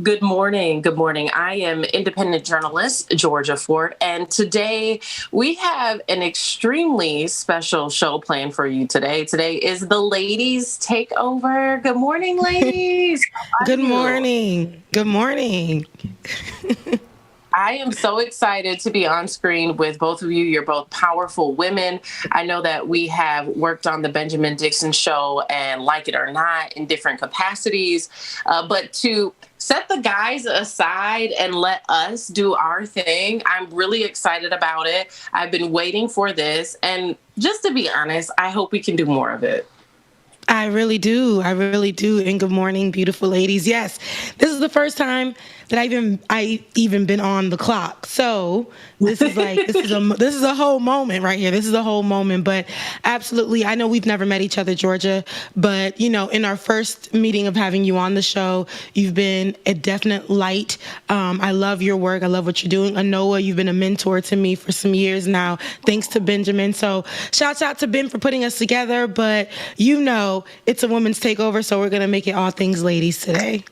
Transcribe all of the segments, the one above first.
Good morning. Good morning. I am independent journalist Georgia Ford, and today we have an extremely special show planned for you today. Today is the ladies takeover. Good morning, ladies. How are Good you? morning. Good morning. I am so excited to be on screen with both of you. You're both powerful women. I know that we have worked on the Benjamin Dixon Show and Like It or Not in different capacities, but to set the guys aside and let us do our thing, I'm really excited about it. I've been waiting for this. And just to be honest, I hope we can do more of it. I really do. I really do. And good morning, beautiful ladies. Yes, this is the first time that I even been on the clock. So this is a whole moment right here. This is a whole moment. But absolutely, I know we've never met each other, Georgia. But in our first meeting of having you on the show, you've been a definite light. I love your work. I love what you're doing. Anoa, you've been a mentor to me for some years now, thanks to Benjamin. So shouts out to Ben for putting us together. But it's a women's takeover, so we're going to make it all things ladies today.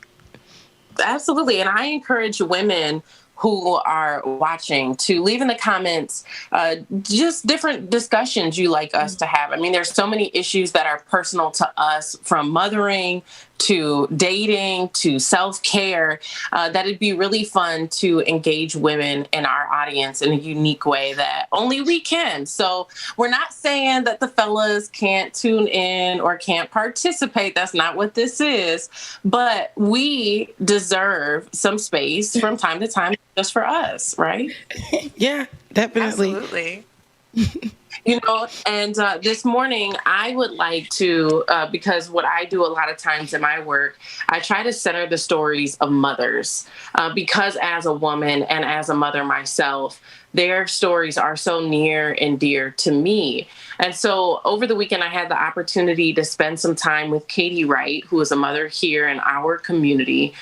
Absolutely. And I encourage women who are watching to leave in the comments just different discussions you like us to have. I mean, there's so many issues that are personal to us, from mothering to dating to self-care, that it'd be really fun to engage women in our audience in a unique way that only we can. So we're not saying that the fellas can't tune in or can't participate. That's not what this is. But we deserve some space from time to time just for us, right? Yeah, definitely. Absolutely. And this morning I would like to, because what I do a lot of times in my work, I try to center the stories of mothers, because as a woman and as a mother myself, their stories are so near and dear to me. And so over the weekend, I had the opportunity to spend some time with Katie Wright, who is a mother here in our community.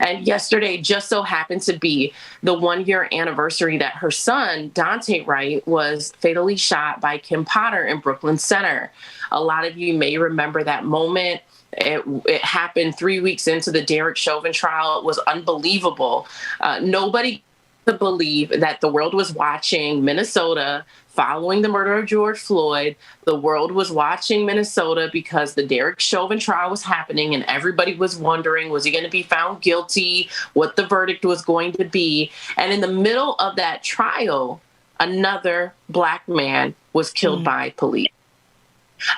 And yesterday just so happened to be the 1 year anniversary that her son, Daunte Wright, was fatally shot by Kim Potter in Brooklyn Center. A lot of you may remember that moment. It happened 3 weeks into the Derek Chauvin trial. It was unbelievable. Nobody could believe that the world was watching Minnesota following the murder of George Floyd. The world was watching Minnesota because the Derek Chauvin trial was happening, and everybody was wondering, was he going to be found guilty? What the verdict was going to be. And in the middle of that trial, another Black man was killed by police.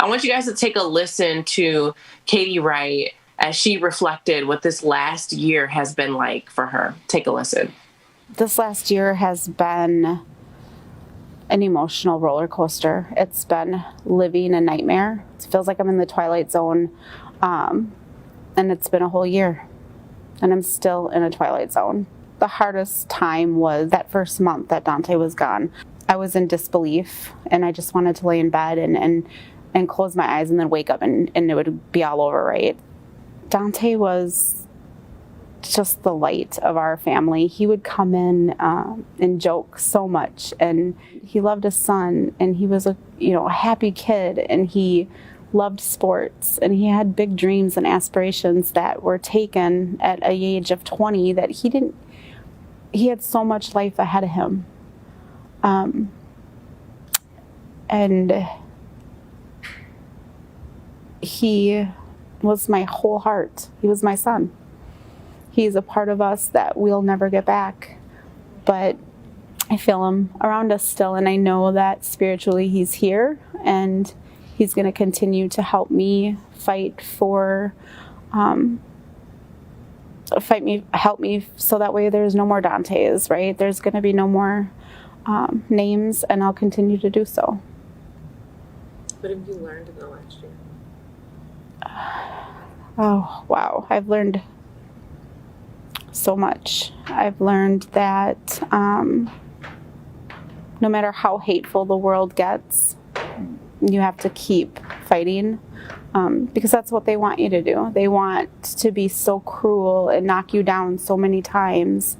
I want you guys to take a listen to Katie Wright as she reflected what this last year has been like for her. Take a listen. This last year has been an emotional roller coaster. It's been living a nightmare. It feels like I'm in the twilight zone. And it's been a whole year, and I'm still in a twilight zone. The hardest time was that first month that Daunte was gone. I was in disbelief, and I just wanted to lay in bed and close my eyes and then wake up and it would be all over, right? Daunte was just the light of our family. He would come in and joke so much, and he loved his son, and he was a happy kid, and he loved sports, and he had big dreams and aspirations that were taken at a age of 20 that he had so much life ahead of him. And he was my whole heart. He was my son. He's a part of us that we'll never get back, but I feel him around us still, and I know that spiritually he's here, and he's going to continue to help me help me so that way there's no more Dauntes, right? There's going to be no more names, and I'll continue to do so. What have you learned in the last year? Oh, wow. I've learned so much. I've learned that no matter how hateful the world gets, you have to keep fighting, because that's what they want you to do. They want to be so cruel and knock you down so many times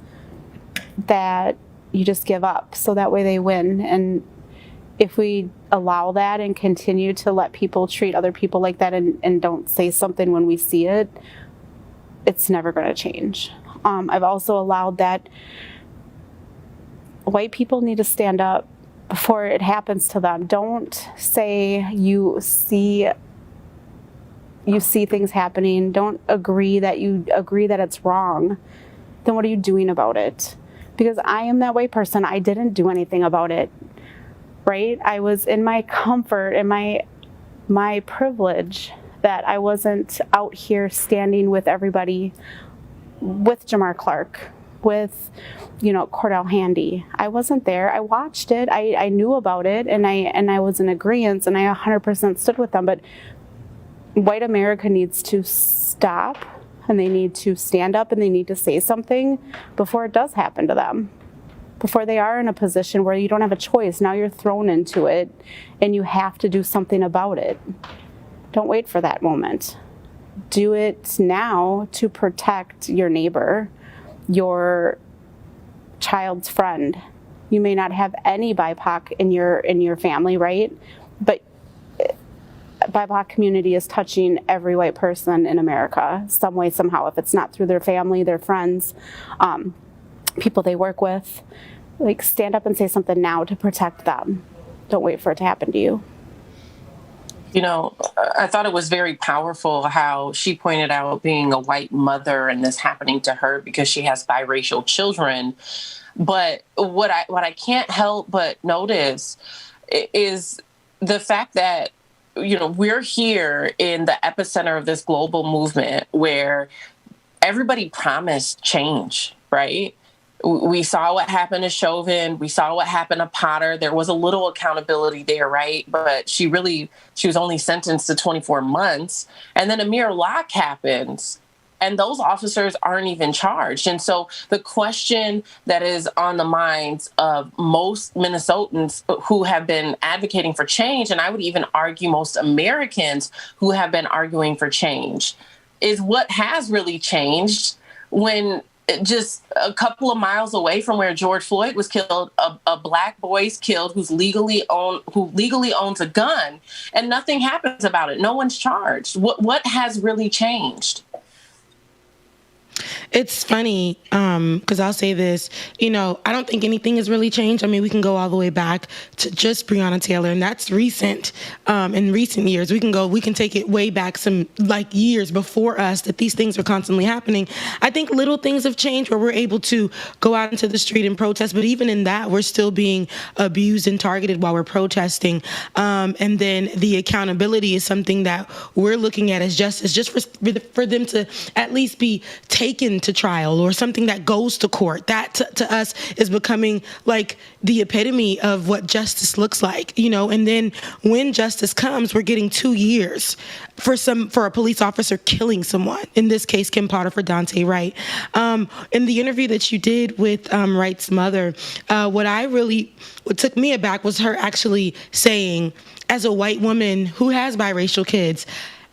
that you just give up, so that way they win. And if we allow that and continue to let people treat other people like that and don't say something when we see it, it's never going to change. I've also allowed that white people need to stand up before it happens to them. Don't say you see things happening. Don't agree that it's wrong. Then what are you doing about it? Because I am that white person. I didn't do anything about it, right? I was in my comfort and my privilege that I wasn't out here standing with everybody, with Jamar Clark, with, Cordell Handy. I wasn't there. I watched it. I knew about it, and I was in agreement, and I 100% stood with them. But white America needs to stop, and they need to stand up, and they need to say something before it does happen to them. Before they are in a position where you don't have a choice. Now you're thrown into it, and you have to do something about it. Don't wait for that moment. Do it now to protect your neighbor, your child's friend. You may not have any BIPOC in your family, right? But BIPOC community is touching every white person in America, some way, somehow. If it's not through their family, their friends, people they work with, like, stand up and say something now to protect them. Don't wait for it to happen to you. I thought it was very powerful how she pointed out being a white mother and this happening to her because she has biracial children. But what I can't help but notice is the fact that, we're here in the epicenter of this global movement where everybody promised change, right? We saw what happened to Chauvin. We saw what happened to Potter. There was a little accountability there, right? But she was only sentenced to 24 months. And then Amir Locke happens, and those officers aren't even charged. And so the question that is on the minds of most Minnesotans who have been advocating for change, and I would even argue most Americans who have been arguing for change, is what has really changed when just a couple of miles away from where George Floyd was killed, a black boy is killed who legally owns a gun, and nothing happens about it. No one's charged. What has really changed? It's funny, because I'll say this, I don't think anything has really changed. I mean, we can go all the way back to just Breonna Taylor, and that's recent. In recent years, we can take it way back some years before us that these things are constantly happening. I think little things have changed where we're able to go out into the street and protest, but even in that, we're still being abused and targeted while we're protesting. And then the accountability is something that we're looking at as justice, just for them to at least be taken to trial or something that goes to court. That to us is becoming like the epitome of what justice looks like, and then when justice comes, we're getting 2 years for a police officer killing someone. In this case, Kim Potter for Daunte Wright. In the interview that you did with Wright's mother, what took me aback was her actually saying, as a white woman who has biracial kids,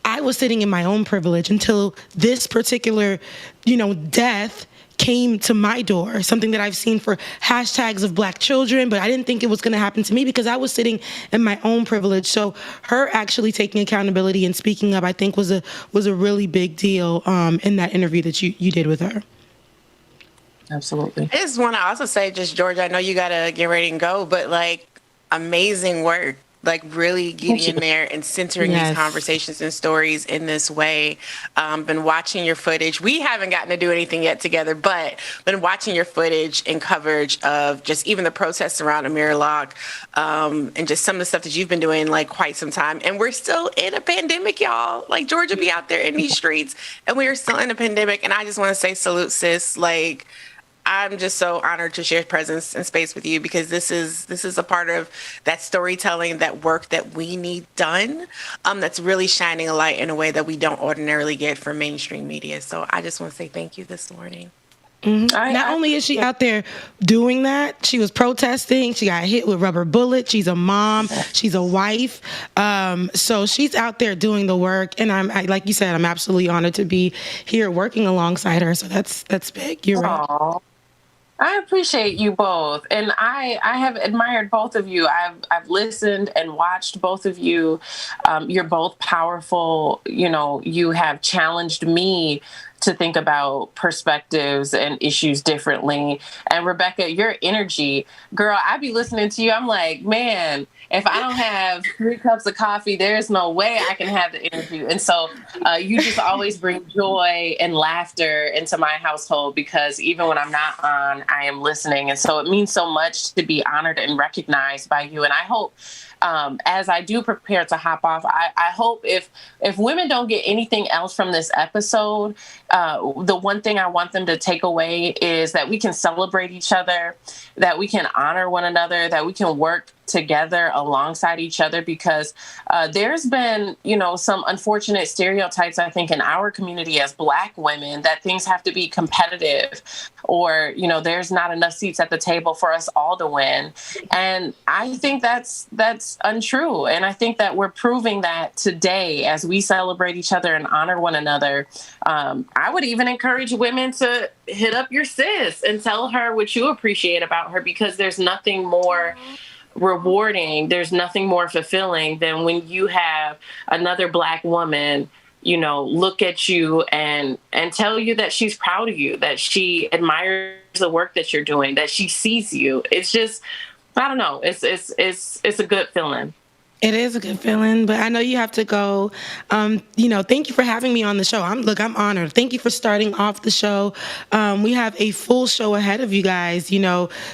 I was sitting in my own privilege until this particular, death came to my door, something that I've seen for hashtags of Black children, but I didn't think it was going to happen to me because I was sitting in my own privilege. So her actually taking accountability and speaking up, I think was a really big deal in that interview that you did with her. Absolutely. I just want to also say, Georgia, I know you got to get ready and go, but amazing work. Really getting in there and centering these conversations and stories in this way. Been watching your footage. We haven't gotten to do anything yet together, but been watching your footage and coverage of just even the protests around Amir Locke, and just some of the stuff that you've been doing quite some time. And we're still in a pandemic, y'all. Georgia be out there in these streets, and we are still in a pandemic. And I just want to say salute, sis. I'm just so honored to share presence and space with you because this is a part of that storytelling, that work that we need done, that's really shining a light in a way that we don't ordinarily get from mainstream media. So I just want to say thank you this morning. Mm-hmm. Not only is she out there doing that, she was protesting. She got hit with rubber bullets. She's a mom. She's a wife. So she's out there doing the work. And like you said, I'm absolutely honored to be here working alongside her. So that's big. You're right. I appreciate you both, and I have admired both of you. I've listened and watched both of you. You're both powerful. You know, you have challenged me to think about perspectives and issues differently. And Rebecca, your energy, girl, I be listening to you. I'm like, man, if I don't have 3 cups of coffee, there's no way I can have the energy. And so you just always bring joy and laughter into my household, because even when I'm not on, I am listening. And so it means so much to be honored and recognized by you. And I hope, as I do prepare to hop off, I hope if women don't get anything else from this episode, the one thing I want them to take away is that we can celebrate each other, that we can honor one another, that we can work together alongside each other, because there's been, some unfortunate stereotypes, I think, in our community as Black women, that things have to be competitive, or, there's not enough seats at the table for us all to win. And I think that's untrue. And I think that we're proving that today as we celebrate each other and honor one another. I would even encourage women to hit up your sis and tell her what you appreciate about her, because there's nothing more rewarding, there's nothing more fulfilling than when you have another Black woman, look at you and tell you that she's proud of you, that she admires the work that you're doing, that she sees you. It's just, I don't know, it's a good feeling. It is a good feeling, but I know you have to go. Thank you for having me on the show. I'm honored. Thank you for starting off the show. We have a full show ahead of you guys,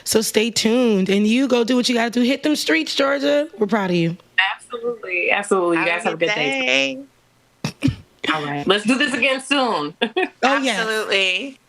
so stay tuned and you go do what you got to do. Hit them streets, Georgia. We're proud of you. Absolutely. Absolutely. You guys have a good day. All right. Let's do this again soon. Oh, yeah. Absolutely.